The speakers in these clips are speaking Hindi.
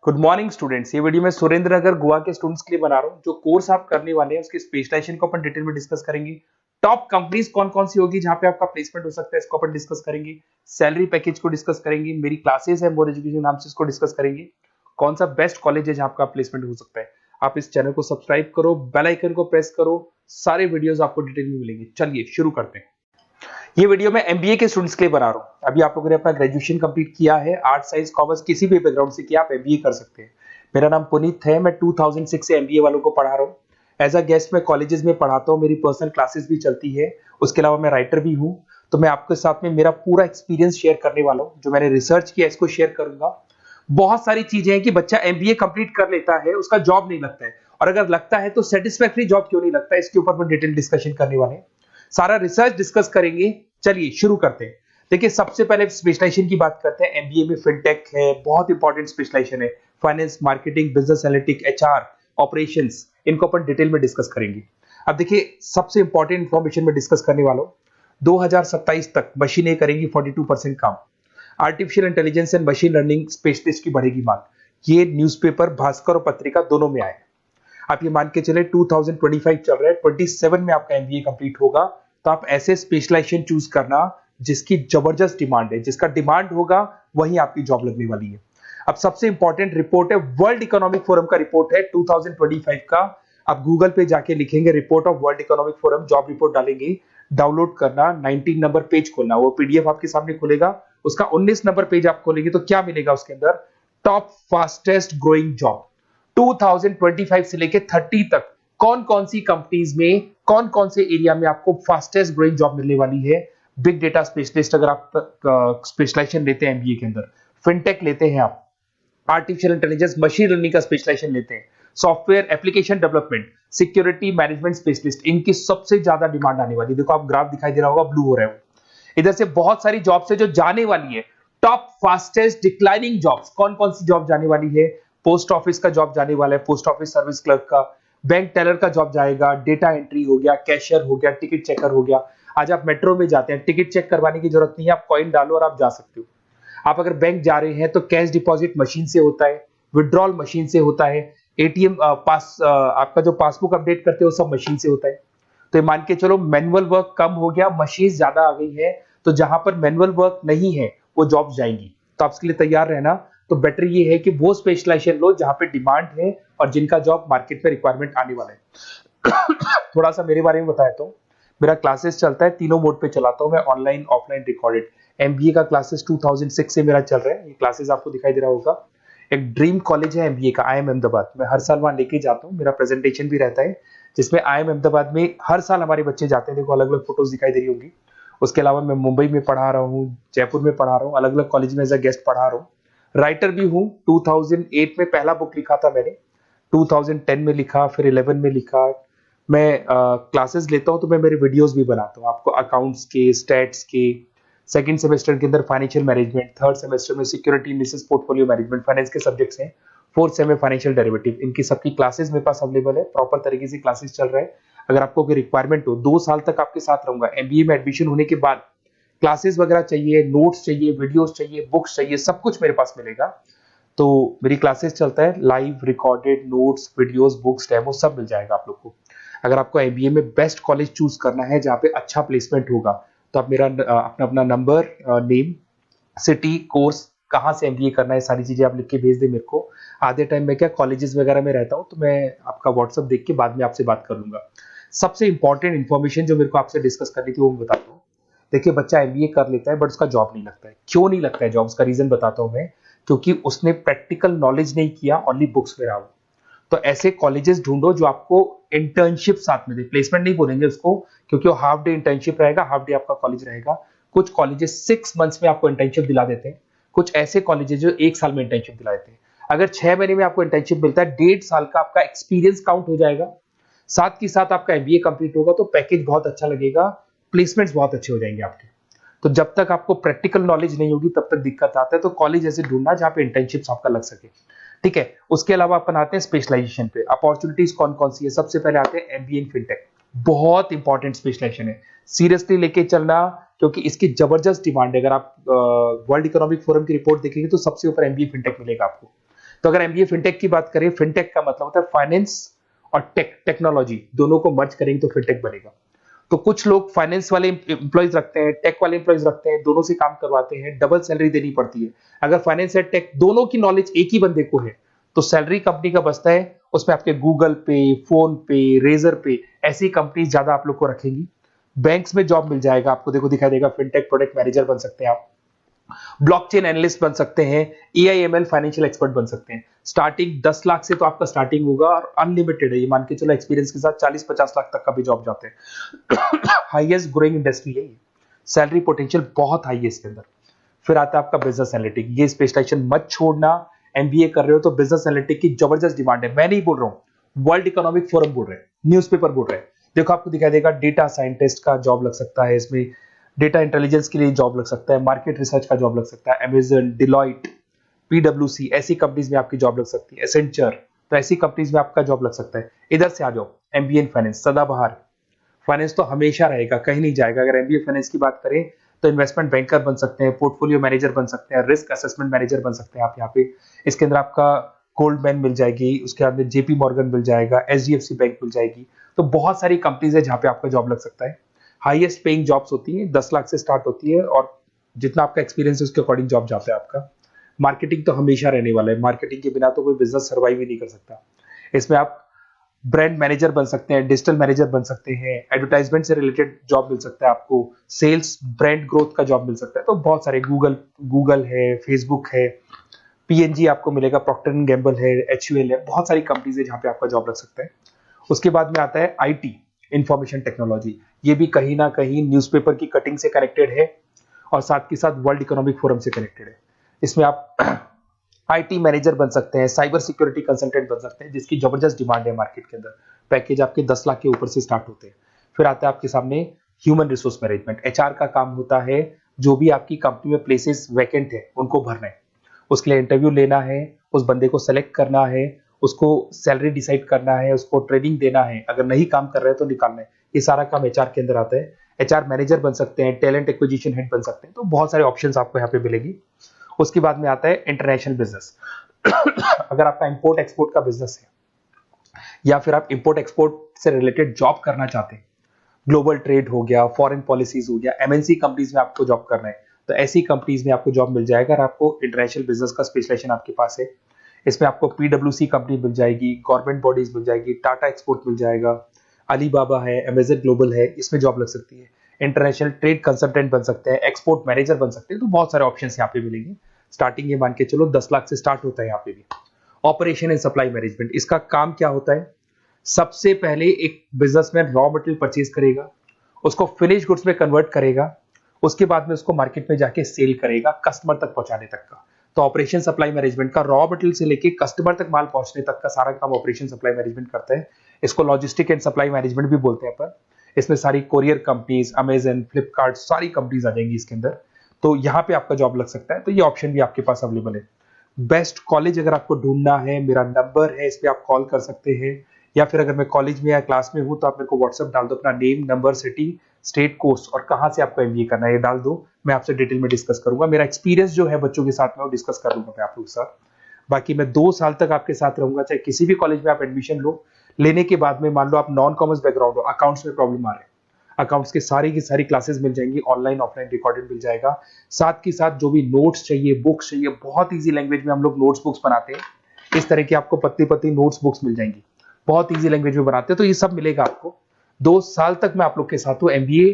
Good morning students. ये वीडियो मैं सुरेंद्र नगर गोवा के स्टूडेंट्स के लिए बना रहा हूँ। जो कोर्स आप करने वाले हैं उसकी स्पेशलाइजेशन को अपन डिटेल में डिस्कस करेंगे। टॉप कंपनीज कौन कौन सी होगी जहां पे आपका प्लेसमेंट हो सकता है, इसको अपन डिस्कस करेंगे। सैलरी पैकेज को डिस्कस करेंगे। मेरी क्लासेस है मोर एजुकेशन नाम से, इसको डिस्कस करेंगे। कौन सा बेस्ट कॉलेज है जहां आपका प्लेसमेंट हो सकता है। आप इस चैनल को सब्सक्राइब करो, बेल आइकन को प्रेस करो, सारे वीडियोस आपको डिटेल में मिलेंगे। चलिए शुरू करते हैं। ये वीडियो मैं एमबीए के स्टूडेंट्स के लिए बना रहा हूं। अभी आप लोगों ने अपना ग्रेजुएशन कंप्लीट किया है, आर्ट साइंस कॉमर्स किसी भी बैकग्राउंड से किया, आप एमबीए कर सकते हैं। मेरा नाम पुनीत है, मैं 2006 से एमबीए वालों को पढ़ा रहा हूँ। एज अ गेस्ट मैं कॉलेजेस में पढ़ाता हूँ, मेरी पर्सनल क्लासेस भी चलती है। उसके अलावा मैं राइटर भी हूँ। तो मैं आपके साथ में मेरा पूरा एक्सपीरियंस शेयर करने वाला हूँ। जो मैंने रिसर्च किया इसको शेयर करूंगा। बहुत सारी चीजें हैं कि बच्चा एमबीए कंप्लीट कर लेता है, उसका जॉब नहीं लगता है, और अगर लगता है तो सेटिस्फैक्टरी जॉब क्यों नहीं लगता है, इसके ऊपर मैं डिटेल डिस्कशन करने वाले हैं। सारा रिसर्च डिस्कस करेंगे। चलिए शुरू करते हैं। देखिए, सबसे पहले स्पेशलाइजेशन की बात करते हैं। एमबीए में फिनटेक है, बहुत इंपॉर्टेंट स्पेशलाइजेशन है। Finance, marketing, business analytic, HR, operations, इनको अपन डिटेल में डिस्कस करेंगे। अब देखिए, सबसे इंपॉर्टेंट इंफॉर्मेशन में डिस्कस करने वाला हूं। 2027 तक मशीनें करेंगी 42% काम। Artificial intelligence and machine learning specialist की बढ़ेगी मांग। ये न्यूज़पेपर, भास्कर और पत्रिका दोनों में आए। आप ये मान के चले 2025 चल रहा है, 27 में आपका एमबीए कंप्लीट होगा। तो आप ऐसे स्पेशलाइजेशन चूज करना जिसकी जबरदस्त डिमांड है, जिसका डिमांड होगा वही आपकी जॉब लगने वाली है। अब सबसे इंपॉर्टेंट रिपोर्ट है, वर्ल्ड इकोनॉमिक फोरम का रिपोर्ट है 2025 का। आप गूगल पे जाके लिखेंगे report of world economic forum, job report डालेंगे, डाउनलोड करना, 19 नंबर पेज खोलना, वो पीडीएफ आपके सामने खुलेगा। उसका 19 नंबर पेज आप खोलेंगे तो क्या मिलेगा उसके अंदर? टॉप फास्टेस्ट ग्रोइंग जॉब 2025 से लेके 30 तक कौन कौन सी कंपनीज में, कौन कौन से एरिया में आपको फास्टेस्ट ग्रोइंग जॉब मिलने वाली है। बिग डेटा स्पेशलिस्ट अगर आप स्पेशलाइजेशन लेते हैं एमबीए के अंदर, फिनटेक लेते हैं आप, आर्टिफिशियल इंटेलिजेंस मशीन लर्निंग का स्पेशलाइजेशन लेते हैं, software application development, security management specialist, इनकी सबसे ज्यादा डिमांड आने वाली है। देखो आप ग्राफ दिखाई दे रहा होगा, ब्लू हो रहा है। इधर से बहुत सारी जॉब्स है जो जाने वाली है। टॉप फास्टेस्ट डिक्लाइनिंग जॉब्स, कौन कौन सी जॉब जाने वाली है? पोस्ट ऑफिस का जॉब जाने वाला है, पोस्ट ऑफिस सर्विस क्लर्क का, बैंक टेलर का जॉब जाएगा, डेटा एंट्री हो गया, कैशियर हो गया, टिकट चेकर हो गया। आज आप मेट्रो में जाते हैं, टिकट चेक करवाने की जरूरत नहीं है, आप कॉइन डालो और आप जा सकते हो। आप अगर बैंक जा रहे हैं तो कैश डिपॉजिट मशीन से होता है, विड्रॉल मशीन से होता है, एटीएम आपका जो पासबुक अपडेट करते हो सब मशीन से होता है। तो मान के चलो मैनुअल वर्क कम हो गया, मशीन ज्यादा आ गई है। तो जहां पर मैनुअल वर्क नहीं है वो जॉब जाएंगी। तो आप इसके लिए तैयार रहना। तो बेटर ये है कि वो स्पेशलाइजेशन लो जहां पे डिमांड है और जिनका जॉब मार्केट में रिक्वायरमेंट आने वाला है। थोड़ा सा मेरे बारे में बताया तो मेरा क्लासेस चलता है, तीनों मोड पे चलाता हूं मैं, ऑनलाइन, ऑफलाइन, रिकॉर्डेड। एमबीए का क्लासेस 2006 से मेरा चल रहा है। ये क्लासेस आपको दिखाई दे रहा होगा। एक ड्रीम कॉलेज है एमबीए का, आईएम अहमदाबाद। मैं हर साल वहां लेके जाता हूँ, मेरा प्रेजेंटेशन भी रहता है जिसमें आईएम अहमदाबाद में हर साल हमारे बच्चे जाते हैं। देखो अलग अलग फोटोज दिखाई दे रही होंगी। उसके अलावा मैं मुंबई में पढ़ा रहा हूँ, जयपुर में पढ़ा रहा हूँ, अलग अलग कॉलेज में एज अ गेस्ट पढ़ा रहा हूँ। राइटर भी हूँ। 2008 में पहला बुक लिखा था मैंने, 2010 में लिखा, फिर 11 में लिखा। मैं क्लासेस लेता हूँ तो मैं मेरे वीडियोस भी बनाता हूँ आपको, अकाउंट्स के, स्टैट्स के। सेकंड सेमेस्टर के अंदर फाइनेंशियल मैनेजमेंट, थर्ड सेमेस्टर में security analysis, portfolio management, finance के सब्जेक्ट्स हैं। फोर्थ सेम में फाइनेंशियल डेरिवेटिव, इनकी सबकी क्लासेस मेरे पास अवेलेबल है, प्रॉपर तरीके से क्लासेस चल रहा है। अगर आपको कोई रिक्वायरमेंट हो, 2 साल तक आपके साथ रहूंगा। एमबीए में एडमिशन होने के बाद क्लासेस वगैरह चाहिए, नोट्स चाहिए, वीडियोस चाहिए, बुक्स चाहिए, सब कुछ मेरे पास मिलेगा। तो मेरी क्लासेस चलता है, live, recorded, notes, videos, books, demo सब मिल जाएगा आप लोग को। अगर आपको एमबीए में बेस्ट कॉलेज चूज करना है जहाँ पे अच्छा प्लेसमेंट होगा, तो आप मेरा अपना अपना नंबर, नेम, सिटी, कोर्स, कहाँ से एमबीए करना है, सारी चीजें आप लिख के भेज दे मेरे को। आधे टाइम में क्या कॉलेजेस वगैरह में रहता हूँ, तो मैं आपका व्हाट्सअप देख के बाद में आपसे बात कर लूंगा। सबसे इंपॉर्टेंट इन्फॉर्मेशन जो मेरे को आपसे डिस्कस करनी थी वो मैं बताता हूँ। देखिए, बच्चा एमबीए कर लेता है बट उसका जॉब नहीं लगता है। क्यों नहीं लगता है जॉब? उसका रीजन बताता हूँ मैं। क्योंकि उसने प्रैक्टिकल नॉलेज नहीं किया, ओनली बुक्स में रहा। तो ऐसे कॉलेजेस ढूंढो जो आपको इंटर्नशिप साथ में दे। प्लेसमेंट नहीं बोलेंगे उसको, क्योंकि वो हाफ डे इंटर्नशिप रहेगा, हाफ डे आपका कॉलेज रहेगा। कुछ कॉलेजेस 6 मंथ्स में आपको इंटर्नशिप दिला देते हैं, कुछ ऐसे कॉलेजेस जो 1 साल में इंटर्नशिप दिला देते हैं। अगर 6 महीने में आपको इंटर्नशिप मिलता है, 1.5 साल का आपका एक्सपीरियंस काउंट हो जाएगा। साथ ही साथ आपका एमबीए कंप्लीट होगा तो पैकेज बहुत अच्छा लगेगा, प्लेसमेंट्स बहुत अच्छे हो जाएंगे आपके। तो जब तक आपको प्रैक्टिकल नॉलेज नहीं होगी तब तक दिक्कत आता है। तो कॉलेज ऐसे ढूंढना जहां पे इंटर्नशिप आपका लग सके। ठीक है, उसके अलावा अपन आते हैं स्पेशलाइजेशन पे। अपॉर्चुनिटीज कौन कौन सी है? सबसे पहले आते हैं एमबीए इन फिनटेक। बहुत इंपॉर्टेंट स्पेशलाइजेशन है, सीरियसली लेके चलना, क्योंकि इसकी जबरदस्त डिमांड है। अगर आप वर्ल्ड इकोनॉमिक फोरम की रिपोर्ट देखेंगे तो सबसे ऊपर एमबीए फिनटेक मिलेगा आपको। तो अगर एमबीए फिनटेक की बात करें, फिनटेक का मतलब होता है फाइनेंस और टेक्नोलॉजी, दोनों को मर्ज करेंगे तो फिनटेक बनेगा। तो कुछ लोग फाइनेंस वाले एम्प्लॉयज रखते हैं, टेक वाले एम्प्लॉयज रखते हैं, दोनों से काम करवाते हैं, डबल सैलरी देनी पड़ती है। अगर फाइनेंस या टेक दोनों की नॉलेज एक ही बंदे को है तो सैलरी कंपनी का बचता है, उसमें आपके गूगल पे, फोन पे, रेजर पे, ऐसी कंपनी ज्यादा आप लोग को रखेंगी। बैंक्स में जॉब मिल जाएगा आपको, देखो दिखाई देगा, फिनटेक प्रोडक्ट मैनेजर बन सकते हैं आप, ब्लॉकचेन एनालिस्ट बन सकते हैं, एआईएमएल फाइनेंशियल एक्सपर्ट बन सकते हैं। स्टार्टिंग 10 लाख से तो आपका स्टार्टिंग होगा और अनलिमिटेड है, ये मान के चलो एक्सपीरियंस के साथ 40-50 लाख तक का भी जॉब जाते हैं। हाईएस्ट ग्रोइंग इंडस्ट्री है ये, सैलरी पोटेंशियल बहुत हाई है इसके अंदर। फिर आता है आपका बिजनेस एनालिटिक, ये स्पेशलाइजेशन मत छोड़ना। एमबीए कर रहे हो तो बिजनेस एनालिटिक की जबरदस्त डिमांड है, मैं नहीं बोल रहा हूं, वर्ल्ड इकोनॉमिक फोरम बोल रहे हैं, न्यूज़पेपर बोल रहे हैं। देखो आपको दिखाई देगा, डेटा साइंटिस्ट का जॉब लग सकता है इसमें, डेटा इंटेलिजेंस के लिए जॉब लग सकता है, मार्केट रिसर्च का जॉब लग सकता है, अमेजन, डिलॉइट, पीडब्ल्यूसी, ऐसी कंपनीज में आपकी जॉब लग सकती है, एसेंचर, तो ऐसी कंपनीज में आपका जॉब लग सकता है। इधर से आ जाओ, एमबीए इन फाइनेंस सदाबहार, फाइनेंस तो हमेशा रहेगा, कहीं नहीं जाएगा। अगर एमबीए फाइनेंस की बात करें तो इन्वेस्टमेंट बैंकर बन सकते हैं, पोर्टफोलियो मैनेजर बन सकते हैं, रिस्क असेसमेंट मैनेजर बन सकते हैं आप यहाँ पे। इसके अंदर आपका गोल्डमैन मिल जाएगी, उसके बाद में जेपी मॉर्गन मिल जाएगा, एचडीएफसी बैंक मिल जाएगी। तो बहुत सारी कंपनीज है जहाँ पे आपका जॉब लग सकता है। हाईएस्ट पेइंग जॉब्स होती है, 10 लाख से स्टार्ट होती है और जितना आपका एक्सपीरियंस है उसके अकॉर्डिंग जॉब जाता है आपका। मार्केटिंग तो हमेशा रहने वाला है, मार्केटिंग के बिना तो कोई बिजनेस सर्वाइव ही नहीं कर सकता। इसमें आप ब्रांड मैनेजर बन सकते हैं, डिजिटल मैनेजर बन सकते हैं, एडवर्टाइजमेंट से रिलेटेड जॉब मिल सकता है आपको, सेल्स ब्रांड ग्रोथ का जॉब मिल सकता है। तो बहुत सारे, गूगल है, फेसबुक है, पीएनजी आपको मिलेगा, प्रॉक्टर एंड गैम्बल है, एचयूएल है, बहुत सारी कंपनीज है जहां पे आपका जॉब लग सकता है। उसके बाद में आता है आईटी, इंफॉर्मेशन टेक्नोलॉजी, ये भी कहीं ना कहीं न्यूज़पेपर की कटिंग से कनेक्टेड है और साथ के साथ वर्ल्ड इकोनॉमिक फोरम से कनेक्टेड है। इसमें आप आईटी मैनेजर बन सकते हैं, साइबर सिक्योरिटी कंसल्टेंट बन सकते हैं, जिसकी जबरदस्त डिमांड है मार्केट के अंदर। पैकेज आपके 10 लाख के ऊपर से स्टार्ट होते हैं। फिर आता है आपके सामने ह्यूमन रिसोर्स मैनेजमेंट, एचआर का काम होता है, जो भी आपकी कंपनी में प्लेसेस वैकेंट है उनको भरना है, उसके लिए इंटरव्यू लेना है, उस बंदे को सेलेक्ट करना है, उसको सैलरी डिसाइड करना है, उसको ट्रेनिंग देना है, अगर नहीं काम कर रहे हैं तो निकालना है। ये सारा काम एचआर के अंदर आता है। एचआर मैनेजर बन सकते हैं, टैलेंट एक्विजिशन हेड बन सकते हैं, तो बहुत सारे ऑप्शंस आपको यहाँ पे मिलेगी। उसके बाद में आता है इंटरनेशनल बिजनेस। अगर आपका इंपोर्ट एक्सपोर्ट का बिजनेस है या फिर आप इंपोर्ट एक्सपोर्ट से रिलेटेड जॉब करना चाहते हैं, ग्लोबल ट्रेड हो गया, फॉरेन पॉलिसीज हो गया, एमएनसी कंपनीज में आपको जॉब करना है, तो ऐसी कंपनीज में आपको जॉब मिल जाएगा। अगर आपको इंटरनेशनल बिजनेस का स्पेशलाइजेशन आपके पास है, इसमें आपको पीडब्ल्यूसी कंपनी मिल जाएगी, गवर्नमेंट बॉडीज मिल जाएगी, टाटा एक्सपोर्ट मिल जाएगा, अलीबाबा है, अमेजन ग्लोबल है, इसमें जॉब लग सकती है। इंटरनेशनल ट्रेड कंसल्टेंट बन सकते हैं, एक्सपोर्ट मैनेजर बन सकते हैं, तो बहुत सारे ऑप्शन यहाँ पे मिलेंगे। स्टार्टिंग ये मान के चलो 10 लाख से स्टार्ट होता है यहाँ पे भी। ऑपरेशन एंड सप्लाई मैनेजमेंट, इसका काम क्या होता है? सबसे पहले एक बिजनेसमैन रॉ मटेरियल परचेज करेगा, उसको फिनिश गुड्स में कन्वर्ट करेगा, उसके बाद में उसको मार्केट में जाके सेल करेगा, कस्टमर तक पहुंचाने तक का। तो ऑपरेशन सप्लाई मैनेजमेंट का रॉ मटेरियल से लेके कस्टमर तक माल पहुंचने तक का सारा काम ऑपरेशन सप्लाई मैनेजमेंट करता है। इसको लॉजिस्टिक एंड सप्लाई मैनेजमेंट भी बोलते हैं पर। इसमें सारी कोरियर कंपनीज, अमेजन, फ्लिपकार्ट, सारी कंपनीज आ जाएंगी इसके अंदर। तो यहाँ पे आपका जॉब लग सकता है, तो ये ऑप्शन भी आपके पास अवेलेबल है। बेस्ट कॉलेज अगर आपको ढूंढना है, मेरा नंबर है, इस पे आप कॉल कर सकते हैं, या फिर अगर मैं कॉलेज में या क्लास में हूं तो आप मेरे को व्हाट्सएप डाल दो, अपना name, number, city, state, course और कहां से आपको एमबीए करना है ये डाल दो, मैं आपसे डिटेल में डिस्कस करूंगा। मेरा एक्सपीरियंस जो है बच्चों के साथ में वो डिस्कस कर लूंगा मैं आप लोगों के साथ। बाकी मैं 2 साल तक आपके साथ रहूंगा, चाहे किसी भी कॉलेज में आप एडमिशन लो। लेने के बाद में मान लो आप नॉन कॉमर्स बैकग्राउंड हो, अकाउंट्स में प्रॉब्लम आ रहा है, अकाउंट्स की सारी क्लासेस मिल जाएंगी, ऑनलाइन ऑफलाइन रिकॉर्डेड मिल जाएगा। साथ के साथ जो भी नोट्स चाहिए, बुक्स चाहिए, बहुत ईजी लैंग्वेज में हम लोग नोट्स बुक्स बनाते हैं। इस तरह की आपको पतली पतली नोट्स बुक्स मिल जाएंगी, बहुत ईजी लैंग्वेज में बनाते हैं। तो ये सब मिलेगा आपको। 2 साल तक मैं आप लोग के साथ हूँ। एमबीए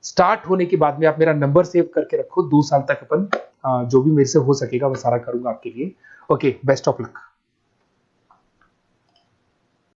स्टार्ट होने के बाद में आप मेरा नंबर सेव करके रखो, 2 साल तक अपन जो भी मेरे से हो सकेगा वो सारा करूंगा आपके लिए। Okay, best of luck.